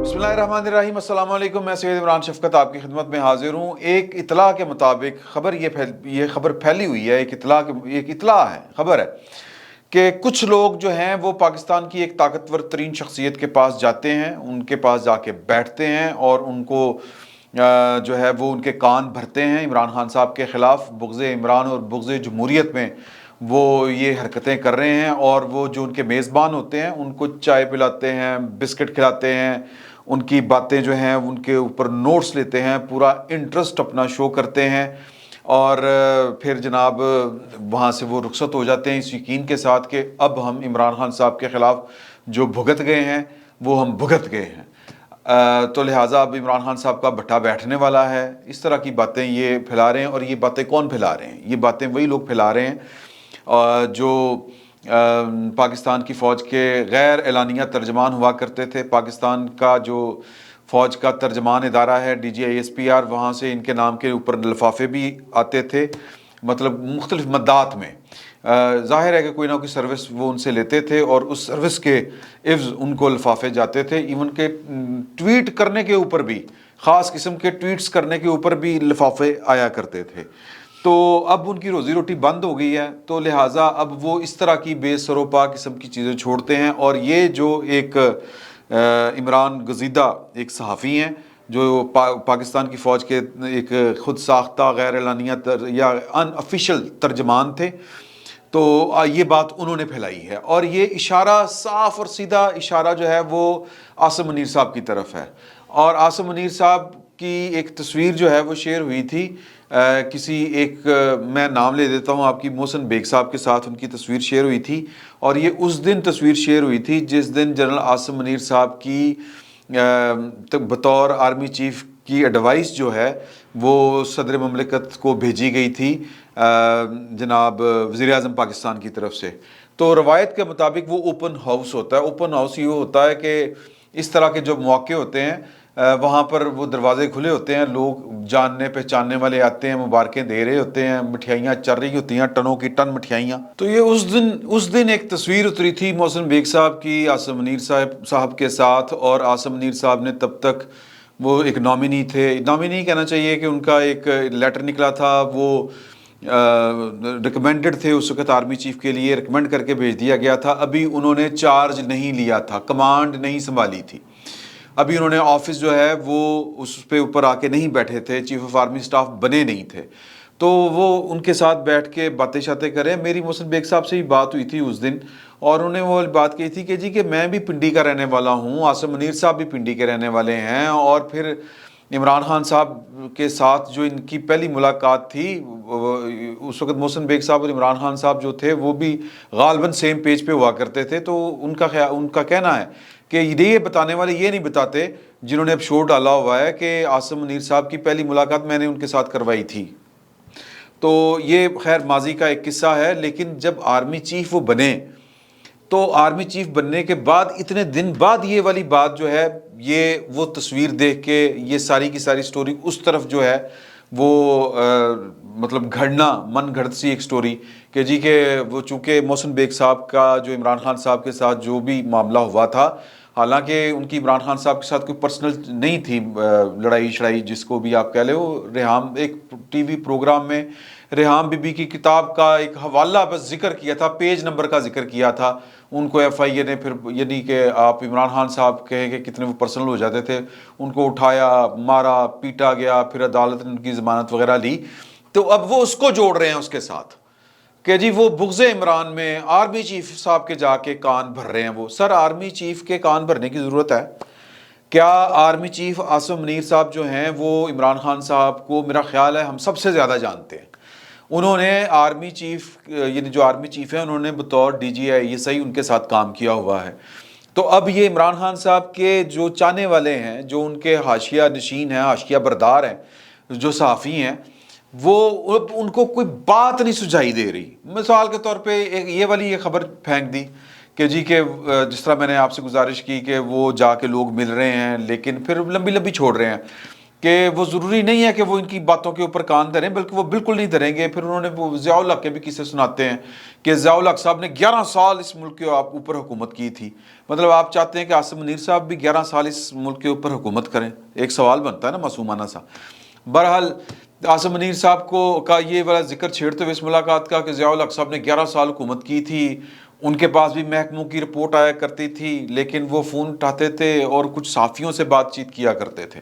बिस्मिल्लाहिर्रहमानिर्रहीम, अस्सलाम वालेकुम। मैं सैयद इमरान शफकत आपकी खिदमत में हाजिर हूँ। एक इतला के मुताबिक ये खबर फैली हुई है, एक इतला है, खबर है कि कुछ लोग जो हैं वो पाकिस्तान की एक ताकतवर तरीन शख्सियत के पास जाते हैं, उनके पास जाके बैठते हैं और उनको जो है वो उनके कान भरते हैं। इमरान खान साहब के ख़िलाफ़ बुग़्ज़ इमरान और बुग़्ज़ जमहूरियत में वो ये हरकतें कर रहे हैं और वो जो उनके मेज़बान होते हैं उनको चाय पिलाते हैं, बिस्किट खिलाते हैं, उनकी बातें जो हैं उनके ऊपर नोट्स लेते हैं, पूरा इंटरेस्ट अपना शो करते हैं और फिर जनाब वहाँ से वो रुखसत हो जाते हैं इस यकीन के साथ कि अब हम इमरान खान साहब के ख़िलाफ़ जो भुगत गए हैं वो हम भुगत गए हैं। तो लिहाजा अब इमरान खान साहब का भट्टा बैठने वाला है। इस तरह की बातें ये फैला रहे हैं। और ये बातें कौन फैला रहे हैं? ये बातें वही लोग फैला रहे हैं जो पाकिस्तान की फ़ौज के गैर एलानिया तर्जमान हुआ करते थे। पाकिस्तान का जो फ़ौज का तर्जमान इदारा है DGISPR, वहाँ से इनके नाम के ऊपर लिफाफे भी आते थे, मतलब मुख्तलिफ़ मद्दात में। ज़ाहिर है कि कोई ना कोई सर्विस वो उनसे लेते थे और उस सर्विस के इव्ज़ उनको लिफाफे जाते थे। इवन के ट्वीट करने के ऊपर भी, ख़ास किस्म के ट्वीट्स करने के ऊपर भी लिफाफे आया करते थे। तो अब उनकी रोज़ी रोटी बंद हो गई है, तो लिहाजा अब वो इस तरह की बेसरोपा किस्म की चीज़ें छोड़ते हैं। और ये जो एक इमरान गजीदा एक सहाफ़ी हैं जो पाकिस्तान की फ़ौज के एक ख़ुद साख्ता गैर एलानिया या अनऑफिशियल तर्जमान थे, तो ये बात उन्होंने फैलाई है। और ये इशारा, साफ़ और सीधा इशारा जो है वो आसिम मुनीर साहब की तरफ है। और आसिम मुनीर साहब की एक तस्वीर जो है वो शेयर हुई थी किसी एक मैं नाम ले देता हूँ आपकी, मोहसिन बेग साहब के साथ उनकी तस्वीर शेयर हुई थी। और ये उस दिन तस्वीर शेयर हुई थी जिस दिन जनरल आसिम मुनीर साहब की बतौर आर्मी चीफ़ की एडवाइस जो है वो सदर ममलिकत को भेजी गई थी जनाब वज़ीर-ए-आज़म पाकिस्तान की तरफ से। तो रवायत के मुताबिक वो ओपन हाउस होता है। ओपन हाउस ये होता है कि इस तरह के जो मौके होते हैं वहाँ पर वो दरवाजे खुले होते हैं, लोग जानने पहचानने वाले आते हैं, मुबारकें दे रहे होते हैं, मिठाइयाँ चल रही होती हैं, टनों की टन मिठाइयाँ। तो ये उस दिन एक तस्वीर उतरी थी मोहसिन बेग साहब की आसिम मुनीर साहब के साथ। और आसिम मुनीर साहब ने तब तक वो एक नॉमिनी थे, नॉमिनी कहना चाहिए कि उनका एक लेटर निकला था, वो रिकमेंडेड थे उस वक़्त आर्मी चीफ़ के लिए, रिकमेंड करके भेज दिया गया था। अभी उन्होंने चार्ज नहीं लिया था, कमांड नहीं संभाली थी, अभी उन्होंने ऑफिस जो है वो उस पे ऊपर आके नहीं बैठे थे, चीफ ऑफ आर्मी स्टाफ बने नहीं थे। तो वो उनके साथ बैठ के बातें शातें करें। मेरी मोहसिन बेग साहब से ही बात हुई थी उस दिन और उन्होंने वो बात कही थी कि जी कि मैं भी पिंडी का रहने वाला हूँ, आसिम मुनीर साहब भी पिंडी के रहने वाले हैं। और फिर इमरान खान साहब के साथ जो इनकी पहली मुलाकात थी, उस वक़्त मोहसिन बेग साहब और इमरान खान साहब जो थे वो भी गालबन सेम पेज पे हुआ करते थे। तो उनका कहना है कि ये बताने वाले ये नहीं बताते जिन्होंने अब शो डाला हुआ है कि आसिम मुनीर साहब की पहली मुलाकात मैंने उनके साथ करवाई थी। तो ये खैर माजी का एक किस्सा है। लेकिन जब आर्मी चीफ वो बने तो आर्मी चीफ बनने के बाद इतने दिन बाद ये वाली बात जो है, ये वो तस्वीर देख के ये सारी की सारी स्टोरी उस तरफ जो है वो मतलब घड़ना मन घड़त सी एक स्टोरी कि जी के वो चूँकि मोहसिन बेग साहब का जो इमरान खान साहब के साथ जो भी मामला हुआ था, हालांकि उनकी इमरान खान साहब के साथ कोई पर्सनल नहीं थी लड़ाई शड़ाई जिसको भी आप कह ले, वो रेहाम एक टीवी प्रोग्राम में रेहाम बीबी की किताब का एक हवाला बस जिक्र किया था, पेज नंबर का जिक्र किया था। उनको FIA ने फिर यानी कि आप इमरान खान साहब कहें कि कितने वो पर्सनल हो जाते थे, उनको उठाया, मारा, पीटा गया, फिर अदालत ने उनकी ज़मानत वगैरह ली। तो अब वो उसको जोड़ रहे हैं उसके साथ कि जी वो बुग़्ज़ इमरान में आर्मी चीफ साहब के जाके कान भर रहे हैं। वो सर आर्मी चीफ के कान भरने की ज़रूरत है क्या? आर्मी चीफ आसिम मुनीर साहब जो हैं वो इमरान खान साहब को मेरा ख्याल है हम सबसे ज़्यादा जानते हैं। उन्होंने आर्मी चीफ यानी जो आर्मी चीफ है उन्होंने बतौर DGISI उनके साथ काम किया हुआ है। तो अब ये इमरान खान साहब के जो चाहने वाले हैं, जो उनके हाशिया नशीन हैं, हाशिया बरदार हैं, जो सहाफ़ी हैं, वो उनको कोई बात नहीं सुझाई दे रही। मिसाल के तौर पे ये वाली खबर फेंक दी कि जी के जिस तरह मैंने आपसे गुजारिश की कि वो जाके लोग मिल रहे हैं, लेकिन फिर लंबी लंबी छोड़ रहे हैं کہ وہ ضروری نہیں ہے کہ وہ ان کی باتوں کے اوپر کان دھریں، بلکہ وہ بالکل نہیں دھریں گے۔ پھر انہوں نے وہ ضیاء الحق کے بھی قصے سناتے ہیں کہ ضیاء الحق صاحب نے 11 سال اس ملک کے اوپر حکومت کی تھی۔ مطلب آپ چاہتے ہیں کہ عاصم منیر صاحب بھی 11 سال اس ملک کے اوپر حکومت کریں؟ ایک سوال بنتا ہے نا معصومانہ سا۔ بہرحال عاصم منیر صاحب کا یہ والا ذکر چھیڑتے ہوئے اس ملاقات کا کہ ضیاء الحق صاحب نے 11 سال حکومت کی تھی، ان کے پاس بھی محکموں کی رپورٹ آیا کرتی تھی، لیکن وہ فون اٹھاتے تھے اور کچھ صحافیوں سے بات چیت کیا کرتے تھے۔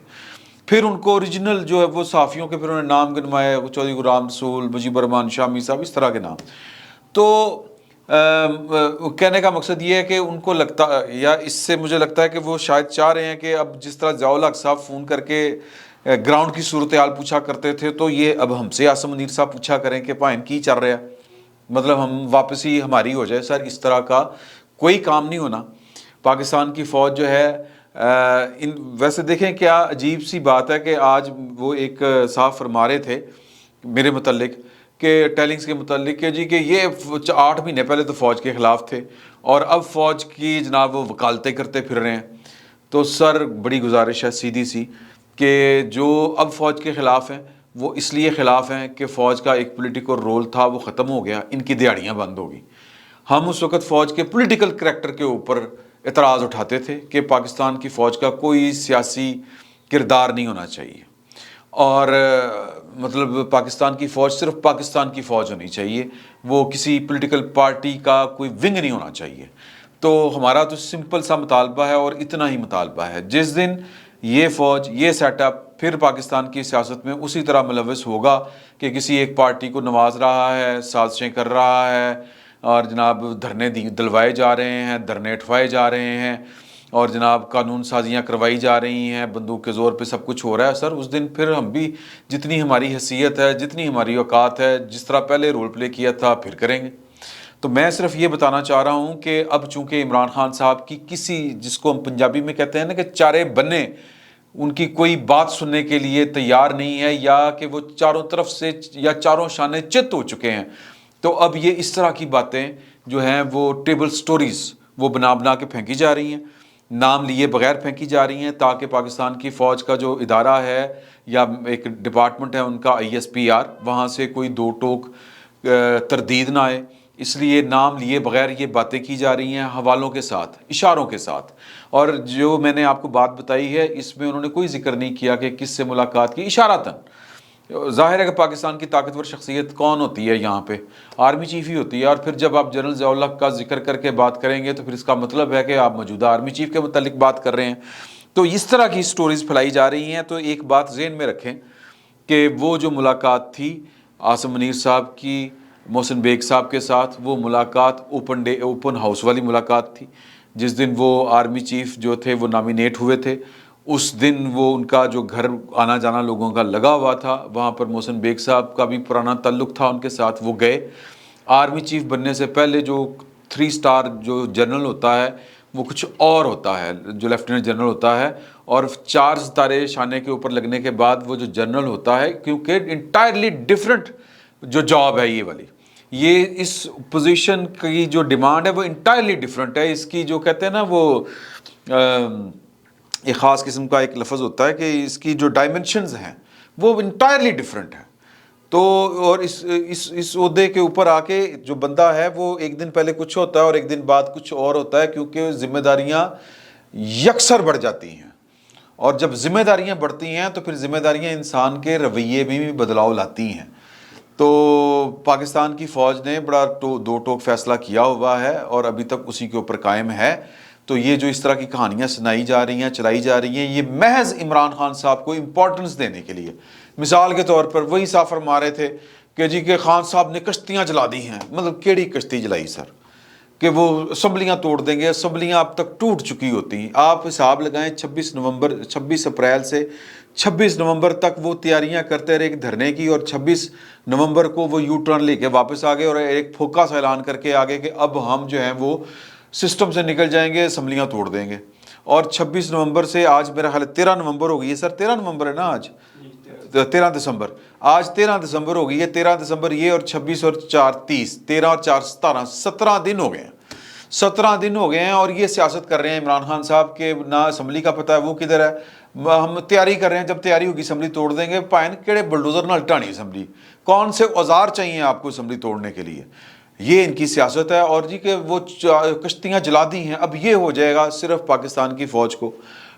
پھر ان کو اوریجنل جو ہے وہ صحافیوں کے پھر انہوں نے نام گنوائے، چودھری غلام رسول، مجیب الرحمان شامی صاحب، اس طرح کے نام۔ تو کہنے کا مقصد یہ ہے کہ ان کو لگتا، یا اس سے مجھے لگتا ہے کہ وہ شاید چاہ رہے ہیں کہ اب جس طرح ضیاء الحق صاحب فون کر کے گراؤنڈ کی صورتحال پوچھا کرتے تھے، تو یہ اب ہم سے عاصم منیر صاحب پوچھا کریں کہ پائن کی چل رہا ہے، مطلب ہم واپسی ہماری ہو جائے۔ سر اس طرح کا کوئی کام نہیں ہونا۔ پاکستان کی فوج جو ہے ویسے دیکھیں کیا عجیب سی بات ہے کہ آج وہ ایک صاحب فرما رہے تھے میرے متعلق کہ ٹیلنگز کے متعلق کہ جی کہ یہ 8 مہینے پہلے تو فوج کے خلاف تھے اور اب فوج کی جناب وہ وکالتیں کرتے پھر رہے ہیں۔ تو سر بڑی گزارش ہے سیدھی سی کہ جو اب فوج کے خلاف ہیں وہ اس لیے خلاف ہیں کہ فوج کا ایک پولیٹیکل رول تھا وہ ختم ہو گیا، ان کی دیہڑیاں بند ہو گئی۔ ہم اس وقت فوج کے پولیٹیکل کریکٹر کے اوپر اعتراض اٹھاتے تھے کہ پاکستان کی فوج کا کوئی سیاسی کردار نہیں ہونا چاہیے، اور مطلب پاکستان کی فوج صرف پاکستان کی فوج ہونی چاہیے، وہ کسی پولیٹیکل پارٹی کا کوئی ونگ نہیں ہونا چاہیے۔ تو ہمارا تو سمپل سا مطالبہ ہے اور اتنا ہی مطالبہ ہے، جس دن یہ فوج یہ سیٹ اپ پھر پاکستان کی سیاست میں اسی طرح ملوث ہوگا کہ کسی ایک پارٹی کو نواز رہا ہے، سازشیں کر رہا ہے، اور جناب دھرنے دلوائے جا رہے ہیں، دھرنے اٹھوائے جا رہے ہیں، اور جناب قانون سازیاں کروائی جا رہی ہیں، بندوق کے زور پہ سب کچھ ہو رہا ہے، سر اس دن پھر ہم بھی جتنی ہماری حیثیت ہے، جتنی ہماری اوقات ہے، جس طرح پہلے رول پلے کیا تھا پھر کریں گے۔ تو میں صرف یہ بتانا چاہ رہا ہوں کہ اب چونکہ عمران خان صاحب کی کسی، جس کو ہم پنجابی میں کہتے ہیں نا کہ چارے بنے، ان کی کوئی بات سننے کے لیے تیار نہیں ہے، یا کہ وہ چاروں طرف سے یا چاروں شانے چت ہو چکے ہیں، تو اب یہ اس طرح کی باتیں جو ہیں وہ ٹیبل سٹوریز وہ بنا کے پھینکی جا رہی ہیں، نام لیے بغیر پھینکی جا رہی ہیں، تاکہ پاکستان کی فوج کا جو ادارہ ہے یا ایک ڈپارٹمنٹ ہے ان کا ISPR، وہاں سے کوئی دو ٹوک تردید نہ آئے۔ اس لیے نام لیے بغیر یہ باتیں کی جا رہی ہیں، حوالوں کے ساتھ، اشاروں کے ساتھ۔ اور جو میں نے آپ کو بات بتائی ہے اس میں انہوں نے کوئی ذکر نہیں کیا کہ کس سے ملاقات کی، اشارتاً۔ ظاہر ہے کہ پاکستان کی طاقتور شخصیت کون ہوتی ہے یہاں پہ؟ آرمی چیف ہی ہوتی ہے، اور پھر جب آپ جنرل ضیاء الحق کا ذکر کر کے بات کریں گے تو پھر اس کا مطلب ہے کہ آپ موجودہ آرمی چیف کے متعلق بات کر رہے ہیں۔ تو اس طرح کی سٹوریز پھیلائی جا رہی ہیں۔ تو ایک بات ذہن میں رکھیں کہ وہ جو ملاقات تھی عاصم منیر صاحب کی محسن بیگ صاحب کے ساتھ، وہ ملاقات اوپن ہاؤس والی ملاقات تھی، جس دن وہ آرمی چیف جو تھے وہ نامینیٹ ہوئے تھے، اس دن وہ ان کا جو گھر آنا جانا لوگوں کا لگا ہوا تھا، وہاں پر محسن بیگ صاحب کا بھی پرانا تعلق تھا ان کے ساتھ، وہ گئے۔ آرمی چیف بننے سے پہلے جو 3 سٹار جو جنرل ہوتا ہے وہ کچھ اور ہوتا ہے، جو لیفٹیننٹ جنرل ہوتا ہے، اور 4 ستارے شانے کے اوپر لگنے کے بعد وہ جو جنرل ہوتا ہے، کیونکہ انٹائرلی ڈفرینٹ جو جاب ہے یہ والی، یہ اس پوزیشن کی جو ڈیمانڈ ہے وہ انٹائرلی ڈفرینٹ ہے۔ اس کی جو کہتے ہیں نا وہ ایک خاص قسم کا ایک لفظ ہوتا ہے کہ اس کی جو ڈائمنشنز ہیں وہ انٹائرلی ڈفرینٹ ہیں۔ تو اور اس عہدے کے اوپر آ کے جو بندہ ہے وہ ایک دن پہلے کچھ ہوتا ہے اور ایک دن بعد کچھ اور ہوتا ہے، کیونکہ ذمہ داریاں یکسر بڑھ جاتی ہیں، اور جب ذمہ داریاں بڑھتی ہیں تو پھر ذمہ داریاں انسان کے رویے میں بھی بدلاؤ لاتی ہیں۔ تو پاکستان کی فوج نے بڑا دو ٹوک فیصلہ کیا ہوا ہے اور ابھی تک اسی کے اوپر قائم ہے۔ تو یہ جو اس طرح کی کہانیاں سنائی جا رہی ہیں، چلائی جا رہی ہیں، یہ محض عمران خان صاحب کو امپورٹنس دینے کے لیے، مثال کے طور پر وہی صاحب فرما رہے تھے کہ جی کہ خان صاحب نے کشتیاں جلا دی ہیں۔ مطلب کیڑی کشتی جلائی سر؟ کہ وہ اسمبلیاں توڑ دیں گے، اسمبلیاں اب تک ٹوٹ چکی ہوتی ہیں۔ آپ حساب لگائیں 26 اپریل سے 26 نومبر تک وہ تیاریاں کرتے رہے ایک دھرنے کی، اور 26 نومبر کو وہ یو ٹرن لے کے واپس آ گئے اور ایک پھوکا سا اعلان کر کے آگے کہ اب ہم جو ہیں وہ سسٹم سے نکل جائیں گے، اسمبلیاں توڑ دیں گے۔ اور 26 نومبر سے آج میرا خیال 13 نومبر ہو گئی ہے سر، 13 نومبر ہے نا آج، 13 دسمبر، آج 13 دسمبر ہو گئی ہے، 13 دسمبر یہ، اور 26 اور 4 30، 13 اور 4 17 دن ہو گئے ہیں۔ 17 दिन हो गए हैं और ये सियासत कर रहे हैं इमरान खान साहब के ना असम्बली का पता है वो किधर है, हम तैयारी कर रहे हैं, जब तैयारी होगी असम्बली तोड़ देंगे। पाइन केड़े बुलडोजर नाल ढाणी असम्बली, कौन से औजार चाहिए आपको असम्बली तोड़ने के लिए, ये इनकी सियासत है। और जी कि वो कश्तियाँ जला दी हैं, अब ये हो जाएगा सिर्फ पाकिस्तान की फ़ौज को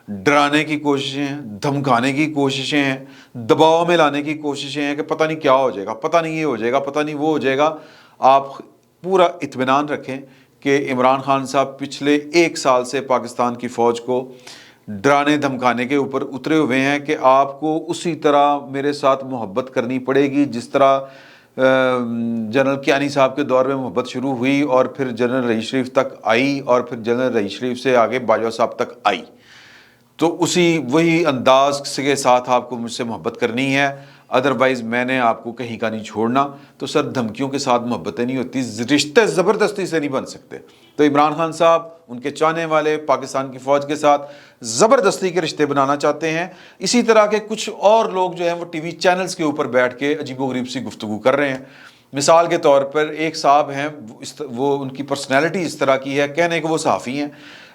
डराने की कोशिशें हैं, धमकाने की कोशिशें हैं, दबाव में लाने की कोशिशें हैं कि पता नहीं क्या हो जाएगा, पता नहीं ये हो जाएगा, पता नहीं वो हो जाएगा। आप पूरा इत्मीनान रखें कि इमरान खान साहब पिछले 1 साल से पाकिस्तान की फ़ौज को डराने धमकाने के ऊपर उतरे हुए हैं कि आपको उसी तरह मेरे साथ मोहब्बत करनी पड़ेगी जिस तरह जनरल कियानी साहब के दौर में मोहब्बत शुरू हुई और फिर जनरल रईस शरीफ तक आई और फिर जनरल रईस शरीफ से आगे बाजवा साहब तक आई। तो उसी वही अंदाज के साथ आपको मुझसे मोहब्बत करनी है, अदरवाइज़ मैंने आपको कहीं का नहीं छोड़ना। तो सर धमकियों के साथ मोहब्बतें नहीं होती, रिश्ते ज़बरदस्ती से नहीं बन सकते। तो इमरान खान साहब उनके चाहने वाले पाकिस्तान की फ़ौज के साथ ज़बरदस्ती के रिश्ते बनाना चाहते हैं। इसी तरह के कुछ और लोग जो हैं वो टीवी चैनल्स के ऊपर बैठ के अजीबोगरीब सी गुफ्तगू कर रहे हैं। मिसाल के तौर पर एक साहब हैं, वो उनकी पर्सनैलिटी इस तरह की है, कहने को वो सहाफ़ी हैं,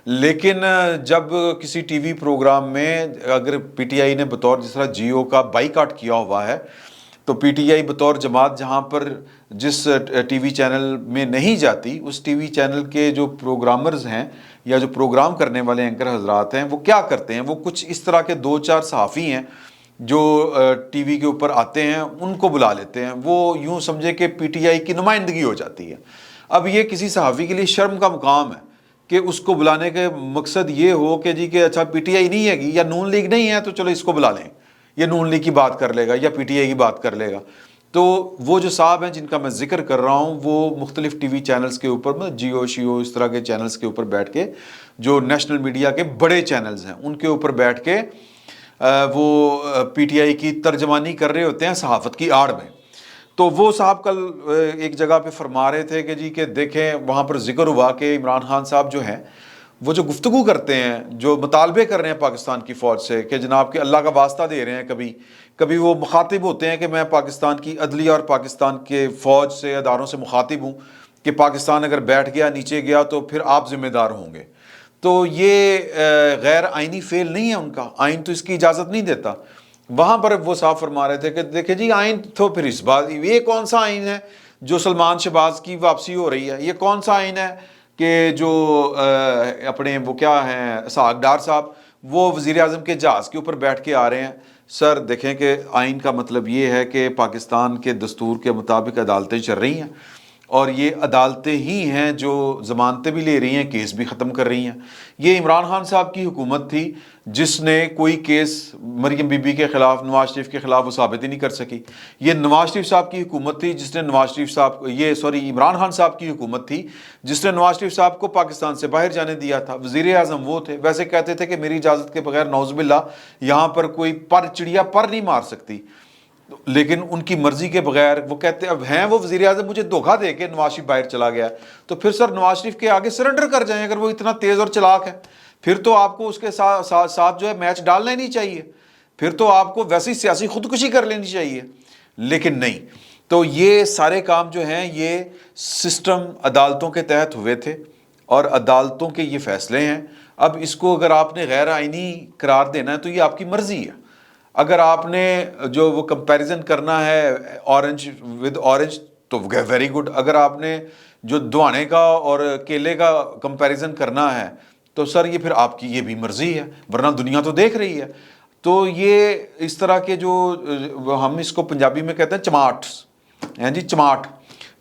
लेकिन जब किसी टीवी प्रोग्राम में अगर पीटीआई ने बतौर जिस तरह जियो का बाइकाट किया हुआ है, तो पीटीआई बतौर जमात जहां पर जिस टीवी चैनल में नहीं जाती, उस टीवी चैनल के जो प्रोग्रामर्स हैं या जो प्रोग्राम करने वाले एंकर हजरात हैं वो क्या करते हैं, वो कुछ इस तरह के 2-4 सहाफ़ी हैं जो टीवी के ऊपर आते हैं, उनको बुला लेते हैं। वो यूँ समझे कि पीटीआई की नुमाइंदगी हो जाती है। अब ये किसी सहाफ़ी के लिए शर्म का मुकाम है कि उसको बुलाने के मकसद ये हो कि जी कि अच्छा पीटीआई नहीं है या नून लीग नहीं है तो चलो इसको बुला लें, ये नून लीग की बात कर लेगा या पीटीआई की बात कर लेगा। तो वो जो साहब हैं जिनका मैं जिक्र कर रहा हूँ वो मुख्तलिफ टीवी चैनल्स के ऊपर, मतलब जियो शियो इस तरह के चैनल्स के ऊपर बैठ के, जो नेशनल मीडिया के बड़े चैनल्स हैं उनके ऊपर बैठ के वो पीटीआई की तर्जमानी कर रहे होते हैं सहाफ़त की आड़ में। तो वो साहब कल एक जगह पे फरमा रहे थे कि जी कि देखें वहाँ पर जिक्र हुआ कि इमरान खान साहब जो हैं वो जो गुफ्तगू करते हैं, जो मुतालबे कर रहे हैं पाकिस्तान की फ़ौज से कि जनाब के अल्लाह का वास्ता दे रहे हैं, कभी कभी वो मुखातिब होते हैं कि मैं पाकिस्तान की अदलिया और पाकिस्तान के फ़ौज से अदारों से मुखातिब हूँ कि पाकिस्तान अगर बैठ गया नीचे गया तो फिर आप ज़िम्मेदार होंगे। तो ये गैर आइनी फ़ेल नहीं है उनका, आइन तो इसकी इजाज़त नहीं देता। वहाँ पर वो साफ फरमा रहे थे कि देखिए जी आइन तो फिर इस बात, ये कौन सा आइन है जो सलमान शहबाज की वापसी हो रही है, ये कौन सा आइन है कि जो अपने वो क्या हैं सागडार साहब वो वज़ीर-ए-आज़म के जहाज़ के ऊपर बैठ के आ रहे हैं। सर देखें कि आइन का मतलब ये है कि पाकिस्तान के दस्तूर के मुताबिक अदालतें चल रही हैं और ये अदालतें ही हैं जो ज़मानतें भी ले रही हैं, केस भी ख़त्म कर रही हैं। ये इमरान खान साहब की हुकूमत थी जिसने कोई केस मरियम बीबी के ख़िलाफ़, नवाज शरीफ के ख़िलाफ़ वो साबित ही नहीं कर सकी। ये नवाज शरीफ साहब की हुकूमत थी जिसने इमरान खान साहब की हुकूमत थी जिसने नवाज शरीफ साहब को पाकिस्तान से बाहर जाने दिया था। वज़ीर-ए-आज़म वो थे, वैसे कहते थे कि मेरी इजाज़त के बगैर नौज़ुबिल्लाह यहाँ पर कोई चिड़िया पर नहीं मार सकती, लेकिन उनकी मर्जी के बगैर वो कहते अब हैं वो वज़ीर-ए-आज़म, मुझे धोखा दे के नवाज शरीफ बाहर चला गया, तो फिर सर नवाज शरीफ के आगे सरेंडर कर जाएं। अगर वो इतना तेज़ और चलाक है फिर तो आपको उसके साथ जो है मैच डालना ही नहीं चाहिए, फिर तो आपको वैसी सियासी खुदकुशी कर लेनी चाहिए, लेकिन नहीं। तो ये सारे काम जो हैं ये सिस्टम अदालतों के तहत हुए थे और अदालतों के ये फैसले हैं। अब इसको अगर आपने गैर आइनी करार देना है तो ये आपकी मर्ज़ी है। अगर आपने जो वो कंपैरिजन करना है ऑरेंज विद ऑरेंज तो वेरी गुड, अगर आपने जो दुआने का और केले का कंपैरिजन करना है तो सर ये फिर आपकी ये भी मर्ज़ी है, वरना दुनिया तो देख रही है। तो ये इस तरह के जो हम इसको पंजाबी में कहते हैं चमाट्स हैं जी, चमाट।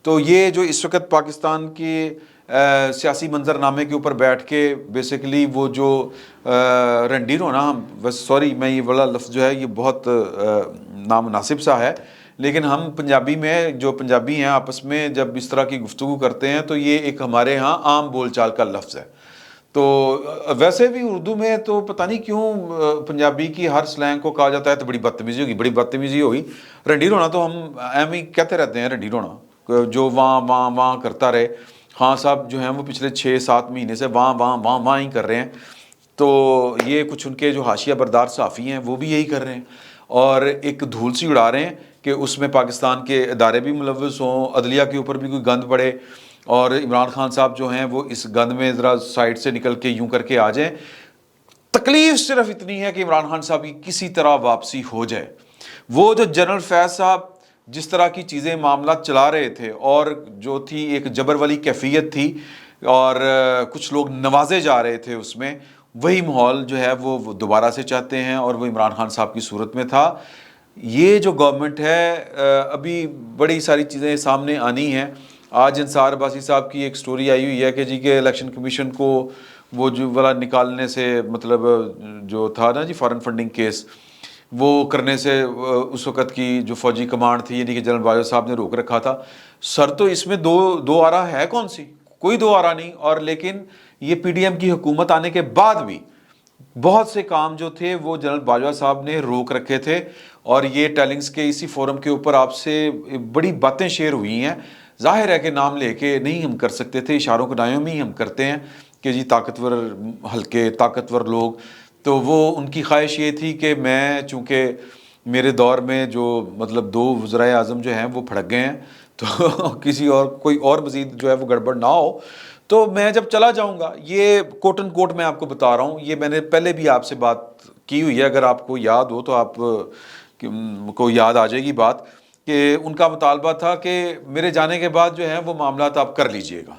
तो ये जो इस वक्त पाकिस्तान की सियासी मंजरनामे के ऊपर बैठ के बेसिकली वो जो रंडीर होना, हम बस सॉरी मैं ये वाला लफ्ज़ जो है ये बहुत नामुनासिब सा है, लेकिन हम पंजाबी में जो पंजाबी हैं आपस में जब इस तरह की गुफ्तगू करते हैं तो ये एक हमारे यहाँ आम बोलचाल का लफ्ज़ है। तो वैसे भी उर्दू में तो पता नहीं क्यों पंजाबी की हर स्लैंग को कहा जाता है तो बड़ी बदतमीज़ी होगी, बड़ी बदतमीज़ी होगी। रंडीर होना तो हम एम ही कहते रहते हैं, रंडीर होना जो वहाँ करता रहे। खान साहब जो हैं वो पिछले 6-7 महीने से वहाँ ही कर रहे हैं। तो ये कुछ उनके जो हाशिया बरदार सहाफ़ी हैं वो भी यही कर रहे हैं और एक धूल सी उड़ा रहे हैं कि उसमें पाकिस्तान के इदारे भी मुलव्वस हों, अदलिया के ऊपर भी कोई गंद पड़े اور عمران خان صاحب جو ہیں وہ اس گند میں ذرا سائڈ سے نکل کے یوں کر کے آ جائیں. تکلیف صرف اتنی ہے کہ عمران خان صاحب کی کسی طرح واپسی ہو جائے. وہ جو جنرل فیض صاحب جس طرح کی چیزیں معاملات چلا رہے تھے اور جو تھی ایک جبر والی کیفیت تھی اور کچھ لوگ نوازے جا رہے تھے اس میں، وہی ماحول جو ہے وہ دوبارہ سے چاہتے ہیں اور وہ عمران خان صاحب کی صورت میں تھا. یہ جو گورنمنٹ ہے ابھی بڑی ساری چیزیں سامنے آنی ہیں. آج انصار عباسی صاحب کی ایک سٹوری آئی ہوئی ہے کہ جی کہ الیکشن کمیشن کو وہ جو والا نکالنے سے مطلب جو تھا نا جی فارن فنڈنگ کیس، وہ کرنے سے اس وقت کی جو فوجی کمانڈ تھی یعنی کہ جنرل باجوہ صاحب نے روک رکھا تھا. سر تو اس میں دو آرا ہے کون سی؟ کوئی دو آرا نہیں. اور لیکن یہ پی ڈی ایم کی حکومت آنے کے بعد بھی بہت سے کام جو تھے وہ جنرل باجوہ صاحب نے روک رکھے تھے. اور یہ ٹیلنگز کے اسی فورم کے اوپر آپ سے بڑی باتیں شیئر ہوئی ہیں. ظاہر ہے کہ نام لے کے نہیں ہم کر سکتے تھے، اشاروں کو نایوں میں ہی ہم کرتے ہیں کہ جی طاقتور حلقے، طاقتور لوگ. تو وہ ان کی خواہش یہ تھی کہ میں چونکہ میرے دور میں جو مطلب 2 وزرائے اعظم جو ہیں وہ پھڑک گئے ہیں تو کسی اور کوئی اور مزید جو ہے وہ گڑبڑ نہ ہو، تو میں جب چلا جاؤں گا. یہ کوٹ اینڈ کوٹ میں آپ کو بتا رہا ہوں، یہ میں نے پہلے بھی آپ سے بات کی ہوئی ہے، اگر آپ کو یاد ہو تو آپ کو یاد آ جائے گی بات، کہ ان کا مطالبہ تھا کہ میرے جانے کے بعد جو ہے وہ معاملات آپ کر لیجئے گا.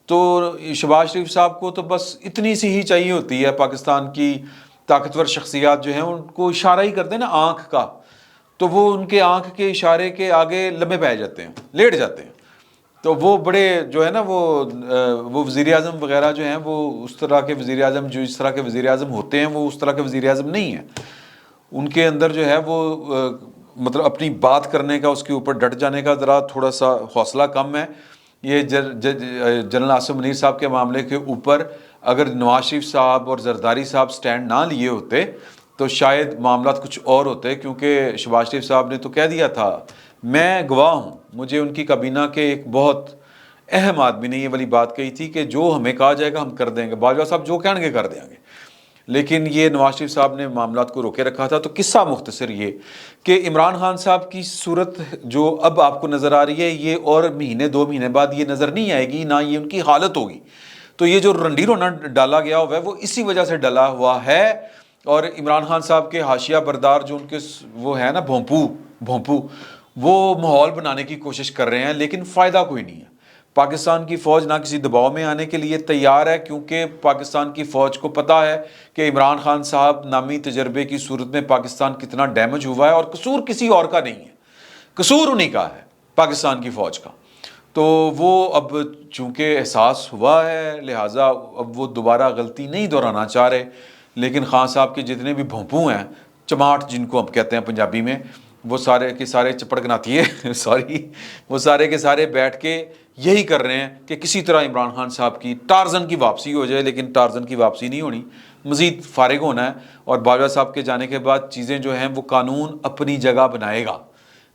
تو شہباز شریف صاحب کو تو بس اتنی سی ہی چاہیے ہوتی ہے، پاکستان کی طاقتور شخصیات جو ہیں ان کو اشارہ ہی کرتے ہیں نا آنکھ کا، تو وہ ان کے آنکھ کے اشارے کے آگے لمبے پہ جاتے ہیں، لیٹ جاتے ہیں. تو وہ بڑے جو ہے نا وہ وزیر اعظم وغیرہ جو ہیں وہ اس طرح کے وزیر اعظم جو اس طرح کے وزیر اعظم ہوتے ہیں وہ اس طرح کے وزیر اعظم نہیں ہیں. ان کے اندر جو ہے وہ مطلب اپنی بات کرنے کا، اس کے اوپر ڈٹ جانے کا ذرا تھوڑا سا حوصلہ کم ہے. یہ جنرل عاصم منیر صاحب کے معاملے کے اوپر اگر نواز شریف صاحب اور زرداری صاحب سٹینڈ نہ لیے ہوتے تو شاید معاملات کچھ اور ہوتے، کیونکہ شہباز شریف صاحب نے تو کہہ دیا تھا، میں گواہ ہوں، مجھے ان کی کابینہ کے ایک بہت اہم آدمی نے یہ والی بات کہی تھی کہ جو ہمیں کہا جائے گا ہم کر دیں گے، باجوہ صاحب جو کہیں گے کر دیں گے. لیکن یہ نواز شریف صاحب نے معاملات کو روکے رکھا تھا. تو قصہ مختصر یہ کہ عمران خان صاحب کی صورت جو اب آپ کو نظر آ رہی ہے، یہ اور مہینے 2 مہینے بعد یہ نظر نہیں آئے گی، نہ یہ ان کی حالت ہوگی. تو یہ جو رنڈی رونا ڈالا گیا ہوا ہے وہ اسی وجہ سے ڈالا ہوا ہے. اور عمران خان صاحب کے حاشیہ بردار جو ان کے وہ ہے نا بھونپو وہ ماحول بنانے کی کوشش کر رہے ہیں، لیکن فائدہ کوئی نہیں ہے. پاکستان کی فوج نہ کسی دباؤ میں آنے کے لیے تیار ہے، کیونکہ پاکستان کی فوج کو پتہ ہے کہ عمران خان صاحب نامی تجربے کی صورت میں پاکستان کتنا ڈیمیج ہوا ہے، اور قصور کسی اور کا نہیں ہے، قصور انہی کا ہے پاکستان کی فوج کا. تو وہ اب چونکہ احساس ہوا ہے لہٰذا اب وہ دوبارہ غلطی نہیں دہرانا چاہ رہے. لیکن خان صاحب کے جتنے بھی بھونپو ہیں، چماٹ جن کو ہم کہتے ہیں پنجابی میں، وہ سارے کے سارے چپڑگناتیے سوری وہ سارے کے سارے بیٹھ کے یہی کر رہے ہیں کہ کسی طرح عمران خان صاحب کی ٹارزن کی واپسی ہو جائے. لیکن ٹارزن کی واپسی نہیں ہونی، مزید فارغ ہونا ہے. اور باجوہ صاحب کے جانے کے بعد چیزیں جو ہیں وہ قانون اپنی جگہ بنائے گا،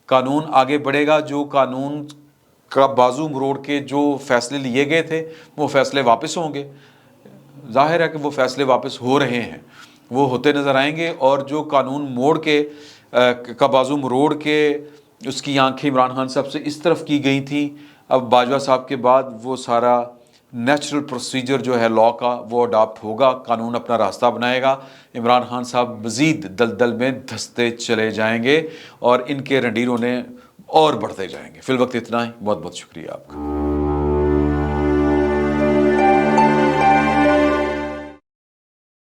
قانون آگے بڑھے گا. جو قانون کا بازو مروڑ کے جو فیصلے لیے گئے تھے وہ فیصلے واپس ہوں گے. ظاہر ہے کہ وہ فیصلے واپس ہو رہے ہیں، وہ ہوتے نظر آئیں گے. اور جو قانون موڑ کے کا بازو مروڑ کے اس کی آنکھیں عمران خان صاحب سے اس طرف کی گئی تھیں، اب باجوہ صاحب کے بعد وہ سارا نیچرل پروسیجر جو ہے لاء کا وہ اڈاپٹ ہوگا، قانون اپنا راستہ بنائے گا. عمران خان صاحب مزید دلدل میں دھستے چلے جائیں گے اور ان کے رنڈی رونے اور بڑھتے جائیں گے. فی الوقت اتنا ہی. بہت بہت شکریہ آپ کا.